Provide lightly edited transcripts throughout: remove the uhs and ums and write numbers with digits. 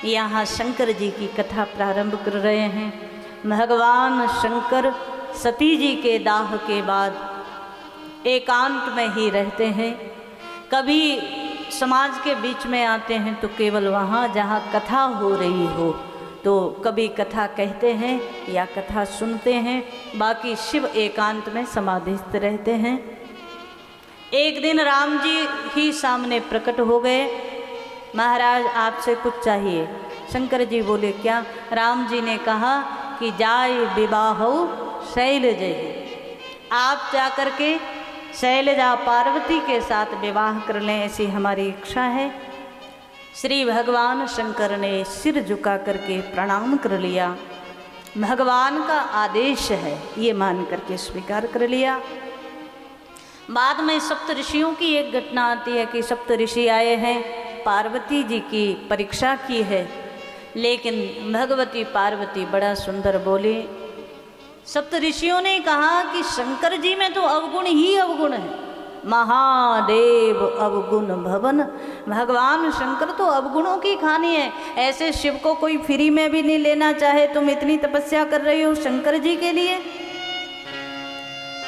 यहाँ शंकर जी की कथा प्रारंभ कर रहे हैं। भगवान शंकर सती जी के दाह के बाद एकांत में ही रहते हैं। कभी समाज के बीच में आते हैं तो केवल वहाँ जहाँ कथा हो रही हो तो कभी कथा कहते हैं या कथा सुनते हैं, बाकी शिव एकांत में समाधिस्थ रहते हैं। एक दिन राम जी ही सामने प्रकट हो गए। महाराज आपसे कुछ चाहिए। शंकर जी बोले क्या? राम जी ने कहा कि जाय विवाहो शैलजै, आप जाकर के शैलजा पार्वती के साथ विवाह कर लें, ऐसी हमारी इच्छा है। श्री भगवान शंकर ने सिर झुका करके प्रणाम कर लिया। भगवान का आदेश है ये मान करके स्वीकार कर लिया। बाद में सप्त ऋषियों की एक घटना आती है कि सप्त ऋषि आए हैं, पार्वती जी की परीक्षा की है, लेकिन भगवती पार्वती बड़ा सुंदर बोली। सप्त ऋषियों ने कहा कि शंकर जी में तो अवगुण ही अवगुण है, महादेव अवगुण भवन। भगवान शंकर तो अवगुणों की खानी है, ऐसे शिव को कोई फ्री में भी नहीं लेना चाहे। तुम इतनी तपस्या कर रही हो शंकर जी के लिए।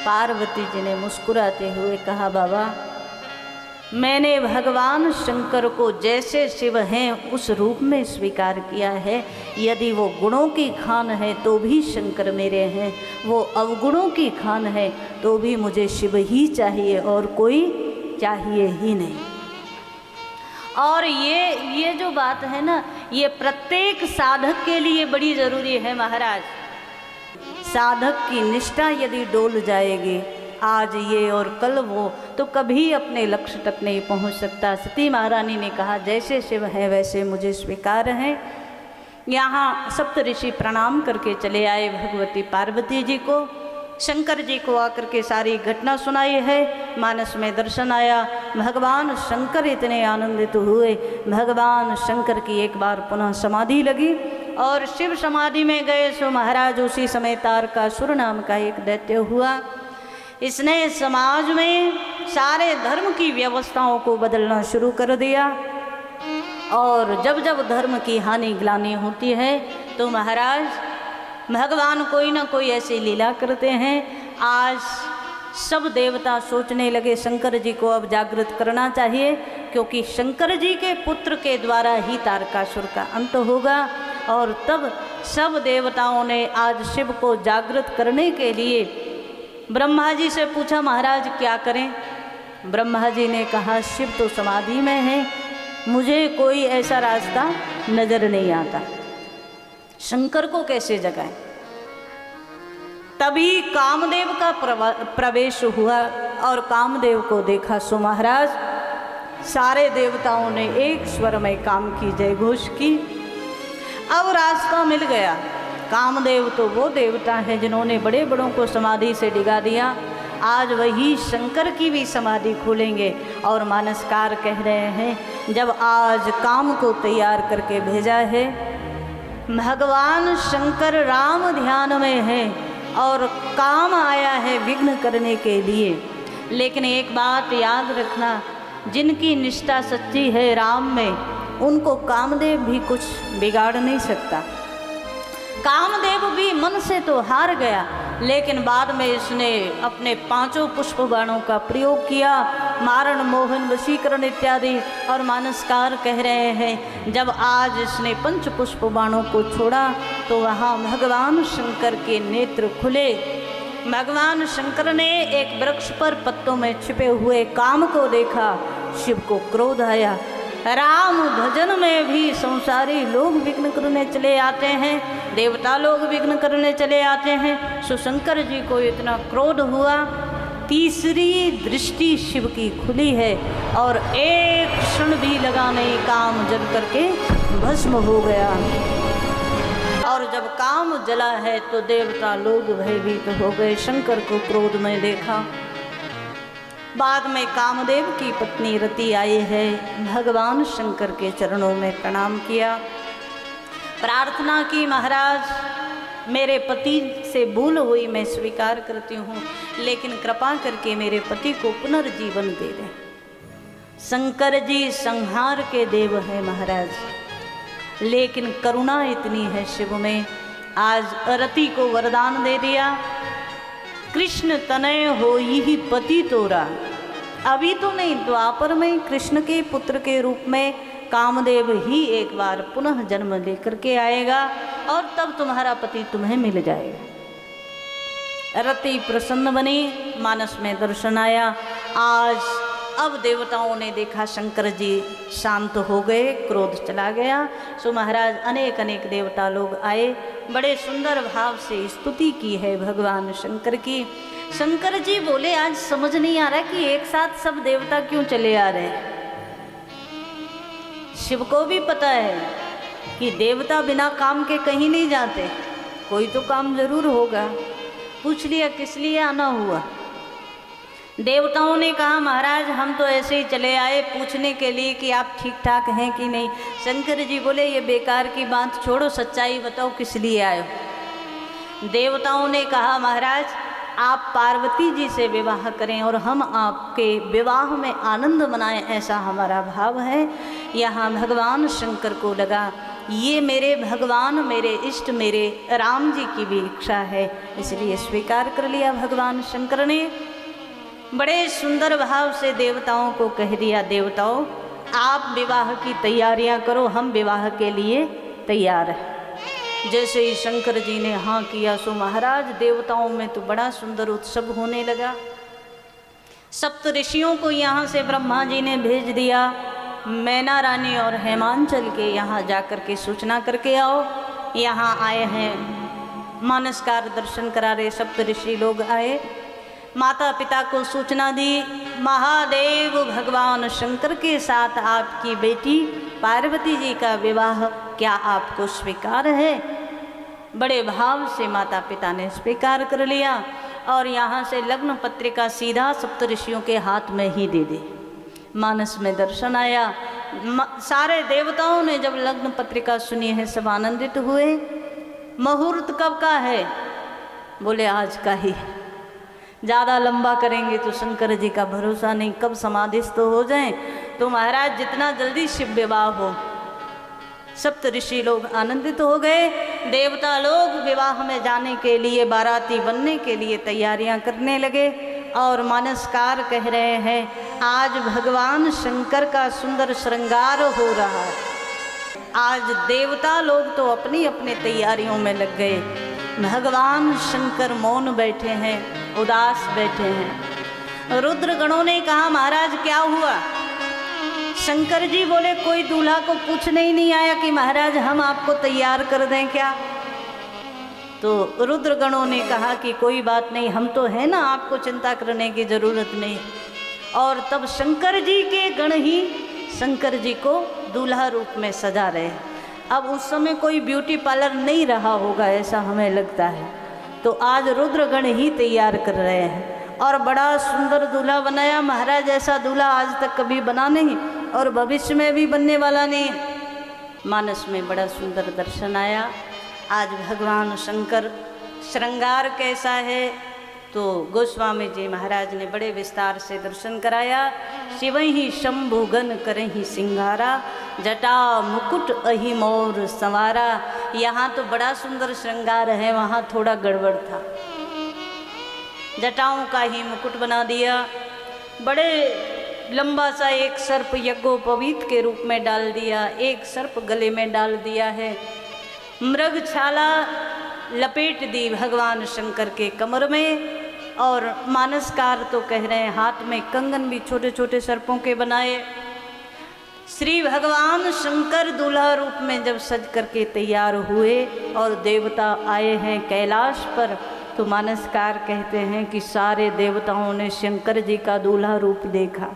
पार्वती जी ने मुस्कुराते हुए कहा बाबा, मैंने भगवान शंकर को जैसे शिव हैं उस रूप में स्वीकार किया है। यदि वो गुणों की खान है तो भी शंकर मेरे हैं, वो अवगुणों की खान है तो भी मुझे शिव ही चाहिए और कोई चाहिए ही नहीं। और ये जो बात है ना, ये प्रत्येक साधक के लिए बड़ी ज़रूरी है महाराज। साधक की निष्ठा यदि डोल जाएगी, आज ये और कल वो, तो कभी अपने लक्ष्य तक नहीं पहुंच सकता। सती महारानी ने कहा जैसे शिव है वैसे मुझे स्वीकार है। यहाँ सप्त ऋषि प्रणाम करके चले आए भगवती पार्वती जी को। शंकर जी को आकर के सारी घटना सुनाई है। मानस में दर्शन आया, भगवान शंकर इतने आनंदित हुए। भगवान शंकर की एक बार पुनः समाधि लगी और शिव समाधि में गए सो महाराज उसी समय तारकासुर नाम का एक दैत्य हुआ। इसने समाज में सारे धर्म की व्यवस्थाओं को बदलना शुरू कर दिया और जब जब धर्म की हानि ग्लानि होती है तो महाराज भगवान कोई ना कोई ऐसी लीला करते हैं। आज सब देवता सोचने लगे शंकर जी को अब जागृत करना चाहिए, क्योंकि शंकर जी के पुत्र के द्वारा ही तारकासुर का अंत होगा। और तब सब देवताओं ने आज शिव को जागृत करने के लिए ब्रह्मा जी से पूछा महाराज क्या करें। ब्रह्मा जी ने कहा शिव तो समाधि में है, मुझे कोई ऐसा रास्ता नजर नहीं आता, शंकर को कैसे जगाएं। तभी कामदेव का प्रवेश हुआ और कामदेव को देखा सो महाराज सारे देवताओं ने एक स्वर में काम की जय घोष की। अब रास्ता मिल गया। कामदेव तो वो देवता है जिन्होंने बड़े बड़ों को समाधि से डिगा दिया, आज वही शंकर की भी समाधि खोलेंगे। और मानसकार कह रहे हैं जब आज काम को तैयार करके भेजा है, भगवान शंकर राम ध्यान में है और काम आया है विघ्न करने के लिए। लेकिन एक बात याद रखना, जिनकी निष्ठा सच्ची है राम में, उनको कामदेव भी कुछ बिगाड़ नहीं सकता। कामदेव भी मन से तो हार गया, लेकिन बाद में इसने अपने 5 पुष्प बाणों का प्रयोग किया, मारण मोहन वशीकरण इत्यादि। और मानसकार कह रहे हैं जब आज इसने 5 पुष्प बाणों को छोड़ा तो वहाँ भगवान शंकर के नेत्र खुले। भगवान शंकर ने एक वृक्ष पर पत्तों में छिपे हुए काम को देखा, शिव को क्रोध आया। राम भजन में भी संसारी लोग विघ्न करने चले आते हैं, देवता लोग विघ्न करने चले आते हैं। सो शंकर जी को इतना क्रोध हुआ, तीसरी दृष्टि शिव की खुली है और एक क्षण भी लगा नहीं, काम जल करके भस्म हो गया। और जब काम जला है तो देवता लोग भयभीत हो गए, शंकर को क्रोध में देखा। बाद में कामदेव की पत्नी रति आई है, भगवान शंकर के चरणों में प्रणाम किया, प्रार्थना की महाराज मेरे पति से भूल हुई, मैं स्वीकार करती हूँ, लेकिन कृपा करके मेरे पति को पुनर्जीवन दे दें। शंकर जी संहार के देव हैं महाराज। लेकिन करुणा इतनी है शिव में, आज रति को वरदान दे दिया, कृष्ण तनय हो ही पति तोरा। अभी तो नहीं, द्वापर में कृष्ण के पुत्र के रूप में कामदेव ही एक बार पुनः जन्म लेकर के आएगा और तब तुम्हारा पति तुम्हें मिल जाएगा। रति प्रसन्न बनी, मानस में दर्शन आया। आज अब देवताओं ने देखा शंकर जी शांत हो गए, क्रोध चला गया। सो महाराज अनेक अनेक देवता लोग आए, बड़े सुंदर भाव से स्तुति की है भगवान शंकर की। शंकर जी बोले आज समझ नहीं आ रहा कि एक साथ सब देवता क्यों चले आ रहे हैं। शिव को भी पता है कि देवता बिना काम के कहीं नहीं जाते, कोई तो काम जरूर होगा। पूछ लिया किस लिए आना हुआ। देवताओं ने कहा महाराज हम तो ऐसे ही चले आए पूछने के लिए कि आप ठीक ठाक हैं कि नहीं। शंकर जी बोले ये बेकार की बात छोड़ो, सच्चाई बताओ किस लिए आए हो। देवताओं ने कहा महाराज आप पार्वती जी से विवाह करें और हम आपके विवाह में आनंद मनाएं, ऐसा हमारा भाव है। यहाँ भगवान शंकर को लगा ये मेरे भगवान, मेरे इष्ट, मेरे राम जी की भी इच्छा है, इसलिए स्वीकार कर लिया भगवान शंकर ने। बड़े सुंदर भाव से देवताओं को कह दिया देवताओं आप विवाह की तैयारियां करो, हम विवाह के लिए तैयार हैं। जैसे ही शंकर जी ने हाँ किया सो महाराज देवताओं में तो बड़ा सुंदर उत्सव होने लगा। सप्त ऋषियों को यहाँ से ब्रह्मा जी ने भेज दिया, मैना रानी और हेमांचल के यहाँ जाकर के सूचना करके आओ। यहाँ आए हैं मानसकार दर्शन करा रहे सप्त ऋषि लोग आए, माता पिता को सूचना दी महादेव भगवान शंकर के साथ आपकी बेटी पार्वती जी का विवाह क्या आपको स्वीकार है। बड़े भाव से माता पिता ने स्वीकार कर लिया और यहाँ से लग्न पत्रिका सीधा सप्तऋषियों के हाथ में ही दे दी। मानस में दर्शन आया, सारे देवताओं ने जब लग्न पत्रिका सुनी है सब आनंदित हुए। मुहूर्त कब का है? बोले आज का ही। ज़्यादा लंबा करेंगे तो शंकर जी का भरोसा नहीं, कब समाधिस्थ हो जाएं। तो महाराज जितना जल्दी शिव विवाह हो। सप्त ऋषि लोग आनंदित हो गए। देवता लोग विवाह में जाने के लिए, बाराती बनने के लिए तैयारियां करने लगे और मानसकार कह रहे हैं आज भगवान शंकर का सुंदर श्रृंगार हो रहा है। आज देवता लोग तो अपनी अपनी तैयारियों में लग गए, भगवान शंकर मौन बैठे हैं, उदास बैठे हैं। रुद्र गणों ने कहा महाराज क्या हुआ? शंकर जी बोले कोई दूल्हा को पूछने ही नहीं आया कि महाराज हम आपको तैयार कर दें क्या? तो रुद्र गणों ने कहा कि कोई बात नहीं, हम तो है ना, आपको चिंता करने की जरूरत नहीं। और तब शंकर जी के गण ही शंकर जी को दूल्हा रूप में सजा रहे। अब उस समय कोई ब्यूटी पार्लर नहीं रहा होगा ऐसा हमें लगता है, तो आज रुद्रगण ही तैयार कर रहे हैं और बड़ा सुंदर दूल्हा बनाया। महाराज ऐसा दूल्हा आज तक कभी बना नहीं और भविष्य में भी बनने वाला नहीं। मानस में बड़ा सुंदर दर्शन आया। आज भगवान शंकर श्रृंगार कैसा है तो गोस्वामी जी महाराज ने बड़े विस्तार से दर्शन कराया। शिव ही शंभुगन करहि सिंगारा, जटा मुकुट अहि मोर संवारा। यहाँ तो बड़ा सुंदर श्रृंगार है, वहाँ थोड़ा गड़बड़ था। जटाओं का ही मुकुट बना दिया। बड़े लंबा सा एक सर्प यज्ञोपवीत के रूप में डाल दिया, एक सर्प गले में डाल दिया है। मृगछाला लपेट दी भगवान शंकर के कमर में। और मानसकार तो कह रहे हैं हाथ में कंगन भी छोटे छोटे सर्पों के बनाए। श्री भगवान शंकर दूल्हा रूप में जब सज करके तैयार हुए और देवता आए हैं कैलाश पर, तो मानसकार कहते हैं कि सारे देवताओं ने शंकर जी का दूल्हा रूप देखा।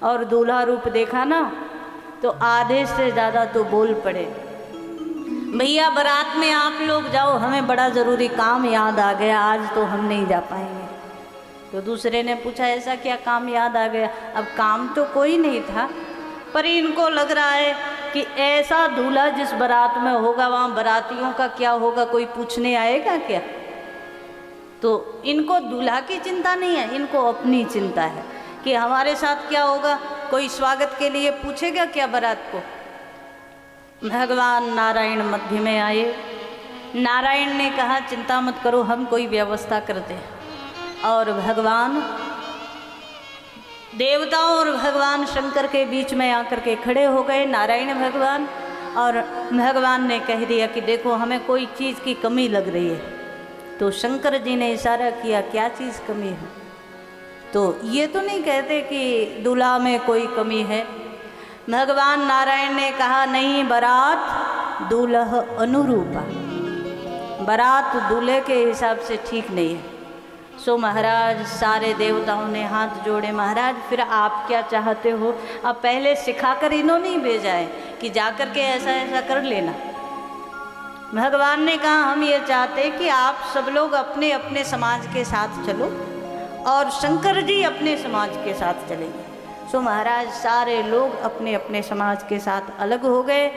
और दूल्हा रूप देखा ना तो आधे से ज़्यादा तो बोल पड़े, भैया बारात में आप लोग जाओ, हमें बड़ा ज़रूरी काम याद आ गया, आज तो हम नहीं जा पाएंगे। तो दूसरे ने पूछा ऐसा क्या काम याद आ गया? अब काम तो कोई नहीं था, पर इनको लग रहा है कि ऐसा दूल्हा जिस बारात में होगा वहाँ बारातियों का क्या होगा, कोई पूछने आएगा क्या? तो इनको दूल्हा की चिंता नहीं है, इनको अपनी चिंता है कि हमारे साथ क्या होगा, कोई स्वागत के लिए पूछेगा क्या बारात को? भगवान नारायण मध्य में आए। नारायण ने कहा चिंता मत करो, हम कोई व्यवस्था करते हैं। और भगवान देवताओं और भगवान शंकर के बीच में आकर के खड़े हो गए नारायण भगवान। और भगवान ने कह दिया कि देखो हमें कोई चीज़ की कमी लग रही है। तो शंकर जी ने इशारा किया क्या चीज़ कमी है? तो ये तो नहीं कहते कि दूल्हा में कोई कमी है। भगवान नारायण ने कहा नहीं, बारात दूल्हा अनुरूपा, बारात दूल्हे के हिसाब से ठीक नहीं है। सो महाराज सारे देवताओं ने हाथ जोड़े, महाराज फिर आप क्या चाहते हो? अब पहले सिखाकर इन्होंने ही भेजा है कि जाकर के ऐसा ऐसा कर लेना। भगवान ने कहा हम ये चाहते कि आप सब लोग अपने अपने समाज के साथ चलो और शंकर जी अपने समाज के साथ चलेंगे। सो महाराज सारे लोग अपने अपने समाज के साथ अलग हो गए।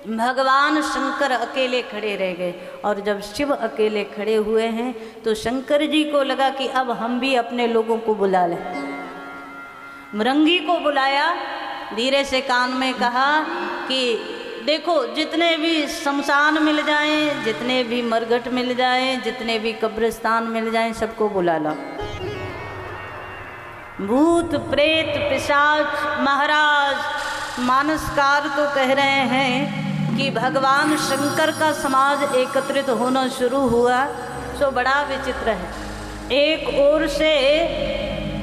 भगवान शंकर अकेले खड़े रह गए। और जब शिव अकेले खड़े हुए हैं तो शंकर जी को लगा कि अब हम भी अपने लोगों को बुला लें। मृंगी को बुलाया, धीरे से कान में कहा कि देखो जितने भी शमशान मिल जाएं, जितने भी मरघट मिल जाएं, जितने भी कब्रिस्तान मिल जाएं, सबको बुला लो। भूत प्रेत पिशाच महाराज मानसकार तो कह रहे हैं कि भगवान शंकर का समाज एकत्रित होना शुरू हुआ। सो बड़ा विचित्र है। एक ओर से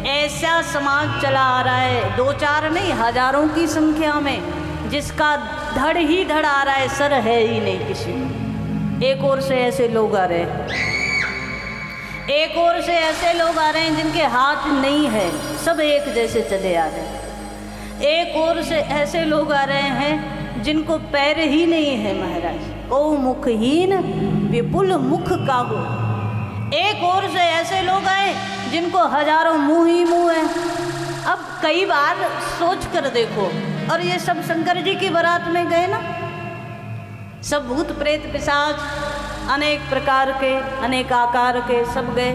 ऐसा समाज चला आ रहा है, 2-4 नहीं हजारों की संख्या में, जिसका धड़ ही धड़ आ रहा है, सर है ही नहीं किसी को। एक ओर से ऐसे लोग आ रहे हैं, एक ओर से ऐसे लोग आ रहे हैं जिनके हाथ नहीं है, सब एक जैसे चले आ रहे हैं। एक ओर से ऐसे लोग आ रहे हैं जिनको पैर ही नहीं है महाराज, ओ मुखहीन विपुल मुख काहू। एक ओर से ऐसे लोग आए जिनको हजारों मुंह ही मुंह है। अब कई बार सोच कर देखो, और ये सब शंकर जी की बारात में गए ना, सब भूत प्रेत पिशाच अनेक प्रकार के अनेक आकार के सब गए।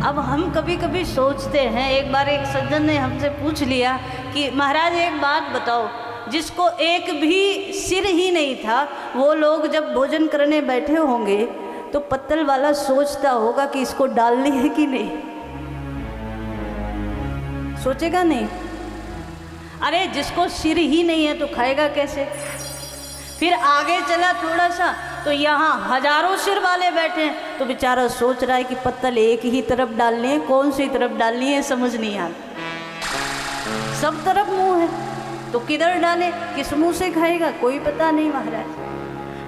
अब हम कभी कभी सोचते हैं, एक बार एक सज्जन ने हमसे पूछ लिया कि महाराज एक बात बताओ, जिसको एक भी सिर ही नहीं था, वो लोग जब भोजन करने बैठे होंगे तो पत्तल वाला सोचता होगा कि इसको डालनी है कि नहीं? सोचेगा नहीं? अरे जिसको सिर ही नहीं है तो खाएगा कैसे? फिर आगे चला थोड़ा सा तो यहाँ हजारों सिर वाले बैठे हैं, तो बेचारा सोच रहा है कि पत्तल एक ही तरफ डालनी है, कौन सी तरफ डालनी है समझ नहीं आता। सब तरफ मुंह है तो किधर डाले, किस मुंह से खाएगा, कोई पता नहीं महाराज।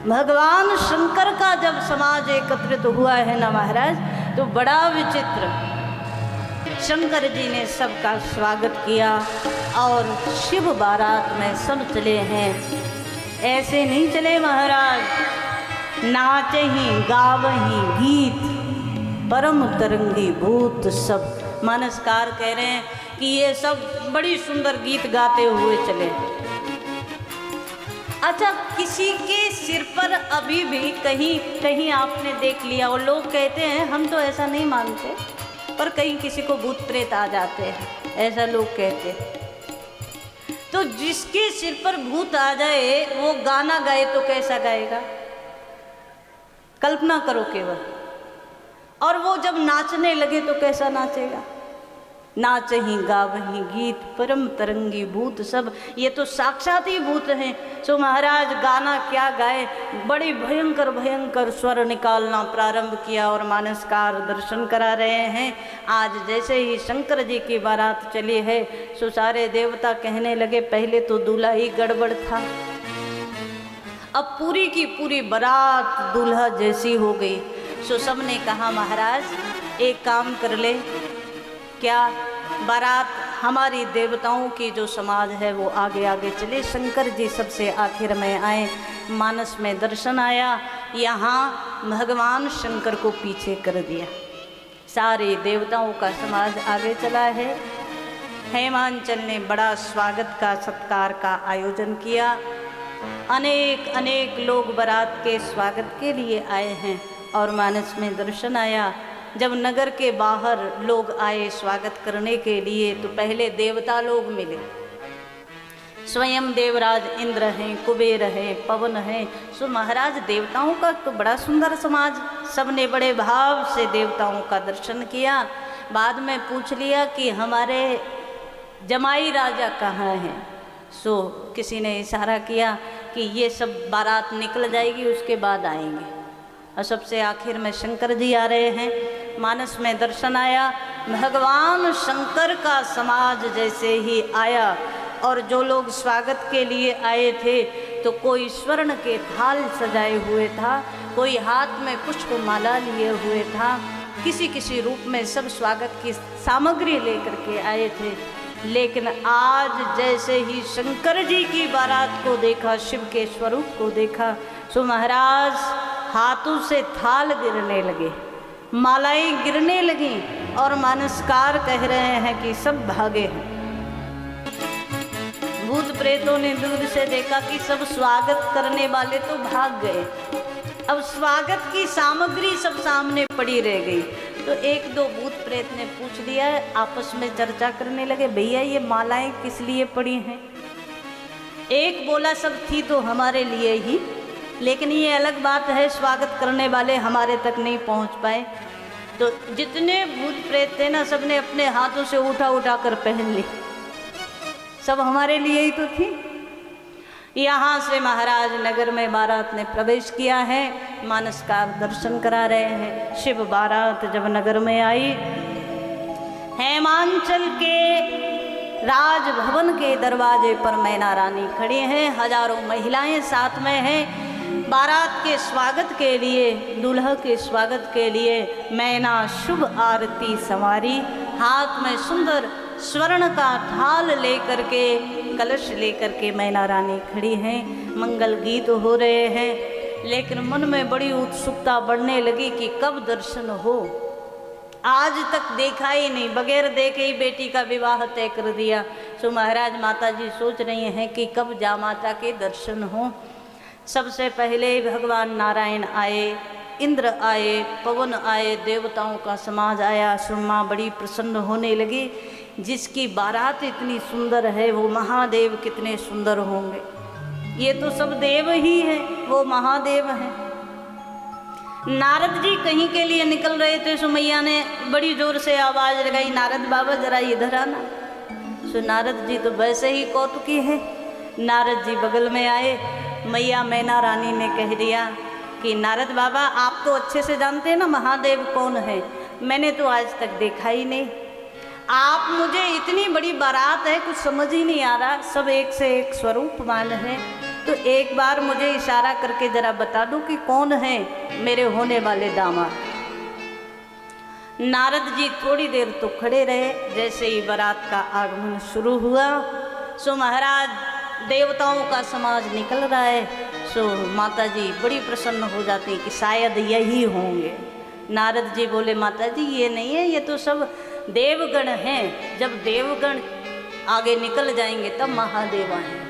भगवान शंकर का जब समाज एकत्रित हुआ है ना महाराज, तो बड़ा विचित्र। शंकर जी ने सबका स्वागत किया और शिव बारात में सब चले हैं। ऐसे नहीं चले महाराज, नाचे ही गावही गीत परम तरंगी भूत सब। मानसकार कह रहे हैं कि ये सब बड़ी सुंदर गीत गाते हुए चले। अच्छा, किसी के सिर पर अभी भी कहीं कहीं आपने देख लिया, और लोग कहते हैं हम तो ऐसा नहीं मानते, पर कहीं किसी को भूत प्रेत आ जाते हैं, ऐसा लोग कहते हैं। तो जिसके सिर पर भूत आ जाए वो गाना गाए तो कैसा गाएगा? कल्पना करो केवल। और वो जब नाचने लगे तो कैसा नाचेगा? नाचही गावही गीत परम तरंगी भूत सब, ये तो साक्षात ही भूत हैं। सो महाराज गाना क्या गाए, बड़ी भयंकर भयंकर स्वर निकालना प्रारंभ किया और मानसकार दर्शन करा रहे हैं। आज जैसे ही शंकर जी की बारात चली है, सो सारे देवता कहने लगे पहले तो दूल्हा ही गड़बड़ था, अब पूरी की पूरी बारात दूल्हा जैसी हो गई। सो सब ने कहा महाराज एक काम कर ले, क्या बारात हमारी देवताओं की जो समाज है वो आगे आगे चले, शंकर जी सबसे आखिर में आए। मानस में दर्शन आया, यहाँ भगवान शंकर को पीछे कर दिया, सारे देवताओं का समाज आगे चला है। हेमांचल ने बड़ा स्वागत का सत्कार का आयोजन किया, अनेक अनेक लोग बारात के स्वागत के लिए आए हैं और मानस में दर्शन आया। जब नगर के बाहर लोग आए स्वागत करने के लिए तो पहले देवता लोग मिले, स्वयं देवराज इंद्र हैं, कुबेर हैं, पवन हैं। सो महाराज देवताओं का तो बड़ा सुंदर समाज, सबने बड़े भाव से देवताओं का दर्शन किया। बाद में पूछ लिया कि हमारे जमाई राजा कहाँ हैं। सो किसी ने इशारा किया कि ये सब बारात निकल जाएगी उसके बाद आएंगे। और सबसे आखिर में शंकर जी आ रहे हैं। मानस में दर्शन आया, भगवान शंकर का समाज जैसे ही आया और जो लोग स्वागत के लिए आए थे तो कोई स्वर्ण के थाल सजाए हुए था, कोई हाथ में पुष्पमाला लिए हुए था, किसी किसी रूप में सब स्वागत की सामग्री लेकर के आए थे। लेकिन आज जैसे ही शंकर जी की बारात को देखा, शिव के स्वरूप को देखा, सो महाराज हाथों से थाल गिरने लगे, मालाएं गिरने लगीं और मानसकार कह रहे हैं कि सब भागे हैं। भूत प्रेतों ने दूर से देखा कि सब स्वागत करने वाले तो भाग गए। अब स्वागत की सामग्री सब सामने पड़ी रह गई। तो एक दो भूत प्रेत ने पूछ लिया, आपस में चर्चा करने लगे, भैया ये मालाएं किस लिए पड़ी हैं। एक बोला सब थी तो हमारे लिए ही, लेकिन ये अलग बात है स्वागत करने वाले हमारे तक नहीं पहुंच पाए। तो जितने भूत प्रेत थे ना, सबने अपने हाथों से उठा उठा कर पहन ली, सब हमारे लिए ही तो थी। यहाँ से महाराज नगर में बारात ने प्रवेश किया है, मानसकार दर्शन करा रहे हैं। शिव बारात जब नगर में आई, हेमांचल के राजभवन के दरवाजे पर मैना रानी खड़ी हैं, हजारों महिलाएं साथ में हैं। बारात के स्वागत के लिए, दूल्हा के स्वागत के लिए मैना शुभ आरती संवारी, हाथ में सुंदर स्वर्ण का थाल लेकर के, कलश लेकर के मैना रानी खड़ी हैं। मंगल गीत हो रहे हैं, लेकिन मन में बड़ी उत्सुकता बढ़ने लगी कि कब दर्शन हो। आज तक देखा ही नहीं, बगैर देखे ही बेटी का विवाह तय कर दिया। सो महाराज माता जी सोच रही हैं कि कब जामाता के दर्शन हो। सबसे पहले भगवान नारायण आए, इंद्र आए, पवन आए, देवताओं का समाज आया। सो माँ बड़ी प्रसन्न होने लगी, जिसकी बारात इतनी सुंदर है वो महादेव कितने सुंदर होंगे। ये तो सब देव ही है, वो महादेव हैं। नारद जी कहीं के लिए निकल रहे थे, सो मैया ने बड़ी जोर से आवाज़ लगाई, नारद बाबा जरा इधर आना। सो नारद जी तो वैसे ही कौतुकी है। नारद जी बगल में आए, मैया मैना रानी ने कह दिया कि नारद बाबा आप तो अच्छे से जानते हैं ना महादेव कौन है, मैंने तो आज तक देखा ही नहीं। आप मुझे इतनी बड़ी बारात है, कुछ समझ ही नहीं आ रहा, सब एक से एक स्वरूपवान है, तो एक बार मुझे इशारा करके जरा बता दो कि कौन है मेरे होने वाले दामाद। नारद जी थोड़ी देर तो खड़े रहे। जैसे ही बारात का आगमन शुरू हुआ, सो महाराज देवताओं का समाज निकल रहा है। सो माता जी बड़ी प्रसन्न हो जाती कि शायद यही होंगे। नारद जी बोले, माता जी ये नहीं है, ये तो सब देवगण हैं, जब देवगण आगे निकल जाएंगे तब महादेव आएंगे।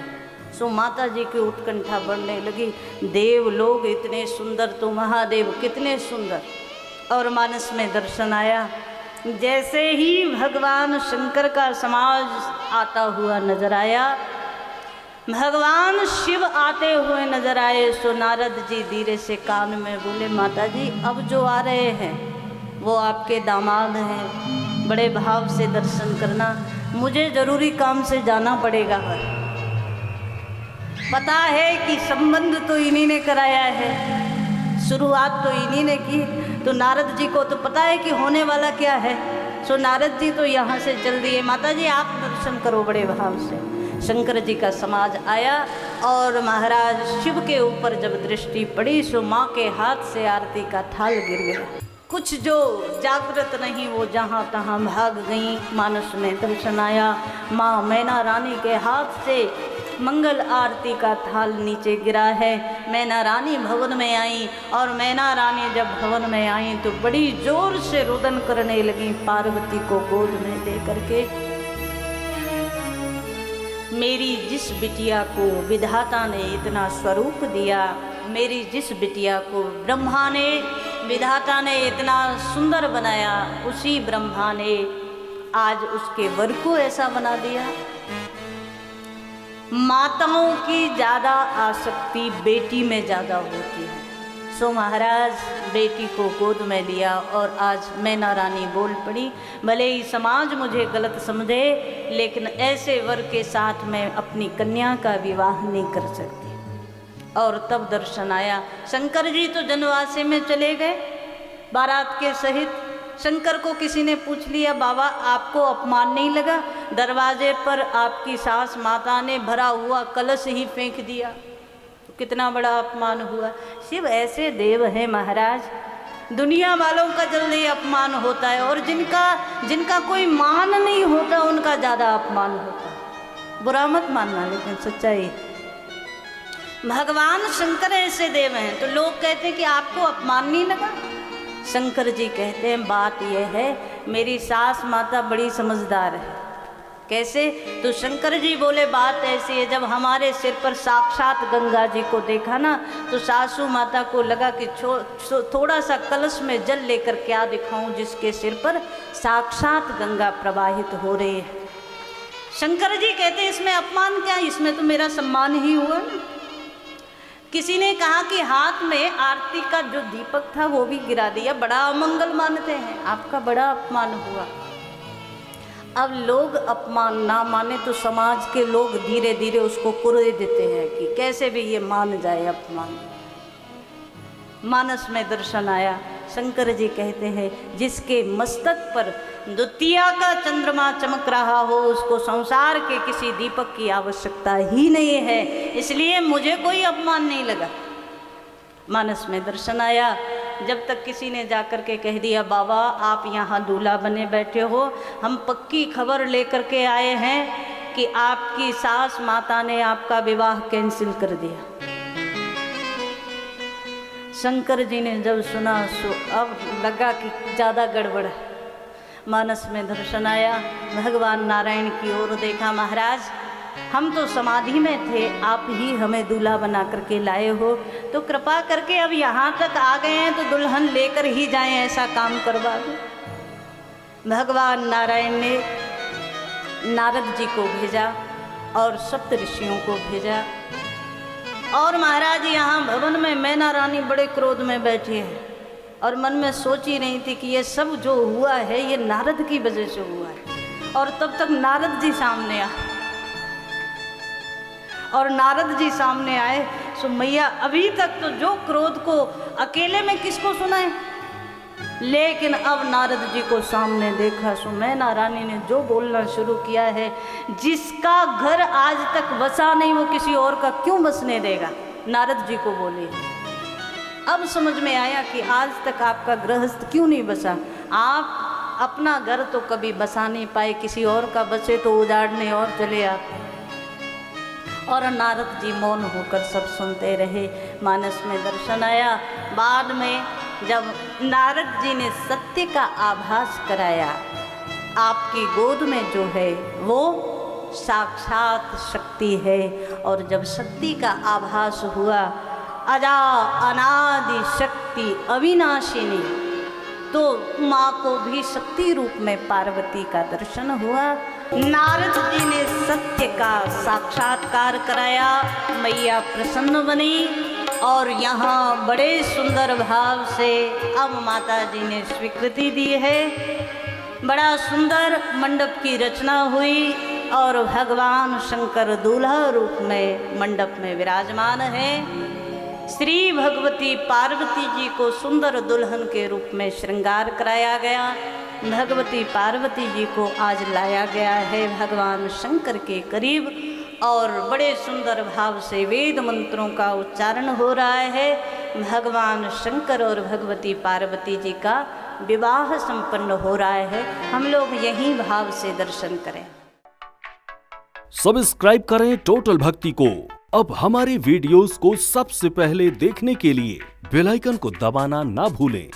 सो माता जी की उत्कंठा बढ़ने लगी, देव लोग इतने सुंदर तो महादेव कितने सुंदर। और मानस में दर्शन आया, जैसे ही भगवान शंकर का समाज आता हुआ नजर आया, भगवान शिव आते हुए नजर आए। सो नारद जी धीरे से कान में बोले, माता जी अब जो आ रहे हैं वो आपके दामाद हैं, बड़े भाव से दर्शन करना, मुझे ज़रूरी काम से जाना पड़ेगा। पता है कि संबंध तो इन्हीं ने कराया है, शुरुआत तो इन्हीं ने की, तो नारद जी को तो पता है कि होने वाला क्या है। सो नारद जी तो यहाँ से चल दिए, माता जी आप दर्शन करो बड़े भाव से। शंकर जी का समाज आया और महाराज शिव के ऊपर जब दृष्टि पड़ी, सो माँ के हाथ से आरती का थाल गिर गया। कुछ जो जागृत नहीं वो जहाँ तहाँ भाग गई। मानस में दर्शन आया, माँ मैना रानी के हाथ से मंगल आरती का थाल नीचे गिरा है। मैना रानी भवन में आई, और मैना रानी जब भवन में आई तो बड़ी जोर से रुदन करने लगी, पार्वती को गोद में ले करके। मेरी जिस बिटिया को विधाता ने इतना स्वरूप दिया, मेरी जिस बिटिया को ब्रह्मा ने, विधाता ने इतना सुंदर बनाया, उसी ब्रह्मा ने आज उसके वर को ऐसा बना दिया। माताओं की ज़्यादा आसक्ति बेटी में ज़्यादा होती है। सो महाराज बेटी को गोद में लिया और आज मैना रानी बोल पड़ी, भले ही समाज मुझे गलत समझे, लेकिन ऐसे वर के साथ मैं अपनी कन्या का विवाह नहीं कर सकती। और तब दर्शन आया। शंकर जी तो जनवासे में चले गए बारात के सहित। शंकर को किसी ने पूछ लिया, बाबा आपको अपमान नहीं लगा? दरवाजे पर आपकी सास माता ने भरा हुआ कलश ही फेंक दिया, तो कितना बड़ा अपमान हुआ। शिव ऐसे देव है महाराज, दुनिया वालों का जल्दी अपमान होता है और जिनका कोई मान नहीं होता उनका ज़्यादा अपमान होता है। बुरा मत मानना, लेकिन सच्चाई भगवान शंकर ऐसे देव हैं। तो लोग कहते हैं कि आपको अपमान नहीं लगा। शंकर जी कहते हैं बात यह है, मेरी सास माता बड़ी समझदार है। कैसे? तो शंकर जी बोले बात ऐसी है, जब हमारे सिर पर साक्षात गंगा जी को देखा ना, तो सासू माता को लगा कि थोड़ा सा कलश में जल लेकर क्या दिखाऊं जिसके सिर पर साक्षात गंगा प्रवाहित हो रही है। शंकर जी कहते हैं इसमें अपमान क्या, इसमें तो मेरा सम्मान ही हुआ ना। किसी ने कहा कि हाथ में आरती का जो दीपक था वो भी गिरा दिया, बड़ा अमंगल मानते हैं, आपका बड़ा अपमान हुआ। अब लोग अपमान ना माने तो समाज के लोग धीरे धीरे उसको कुरे देते हैं कि कैसे भी ये मान जाए अपमान। मानस में दर्शन आया। शंकर जी कहते हैं जिसके मस्तक पर द्वितीया का चंद्रमा चमक रहा हो उसको संसार के किसी दीपक की आवश्यकता ही नहीं है, इसलिए मुझे कोई अपमान नहीं लगा। मानस में दर्शन आया। जब तक किसी ने जाकर के कह दिया बाबा आप यहाँ दूल्हा बने बैठे हो, हम पक्की खबर लेकर के आए हैं कि आपकी सास माता ने आपका विवाह कैंसिल कर दिया। शंकर जी ने जब सुना सो अब लगा कि ज़्यादा गड़बड़ है। मानस में दर्शन आया। भगवान नारायण की ओर देखा, महाराज हम तो समाधि में थे, आप ही हमें दूल्हा बना करके लाए हो, तो कृपा करके अब यहाँ तक आ गए हैं तो दुल्हन लेकर ही जाएं, ऐसा काम करवा दो। भगवान नारायण ने नारद जी को भेजा और सप्त ऋषियों को भेजा। और महाराज यहाँ भवन में मैना रानी बड़े क्रोध में बैठी है और मन में सोच ही रही थी कि ये सब जो हुआ है ये नारद की वजह से हुआ है। और तब तक नारद जी सामने आए और नारद जी सामने आए सो मैया अभी तक तो जो क्रोध को अकेले में किसको सुनाए, लेकिन अब नारद जी को सामने देखा सो मैना रानी ने जो बोलना शुरू किया है, जिसका घर आज तक बसा नहीं वो किसी और का क्यों बसने देगा। नारद जी को बोली। अब समझ में आया कि आज तक आपका गृहस्थ क्यों नहीं बसा। आप अपना घर तो कभी बसा नहीं पाए, किसी और का बसे तो उजाड़ने और चले आते। और नारद जी मौन होकर सब सुनते रहे। मानस में दर्शन आया। बाद में जब नारद जी ने सत्य का आभास कराया, आपकी गोद में जो है वो साक्षात शक्ति है। और जब शक्ति का आभास हुआ, अजा अनादि शक्ति अविनाशिनी, तो माँ को भी शक्ति रूप में पार्वती का दर्शन हुआ। नारद जी ने सत्य का साक्षात्कार कराया, मैया प्रसन्न बनी और यहाँ बड़े सुंदर भाव से अब माता जी ने स्वीकृति दी है। बड़ा सुंदर मंडप की रचना हुई और भगवान शंकर दूल्हा रूप में मंडप में विराजमान है। श्री भगवती पार्वती जी को सुंदर दुल्हन के रूप में श्रृंगार कराया गया। भगवती पार्वती जी को आज लाया गया है भगवान शंकर के करीब और बड़े सुंदर भाव से वेद मंत्रों का उच्चारण हो रहा है। भगवान शंकर और भगवती पार्वती जी का विवाह संपन्न हो रहा है। हम लोग यही भाव से दर्शन करें। सब्सक्राइब करें टोटल भक्ति को। अब हमारे वीडियोस को सबसे पहले देखने के लिए बेल आइकन को दबाना ना भूलें।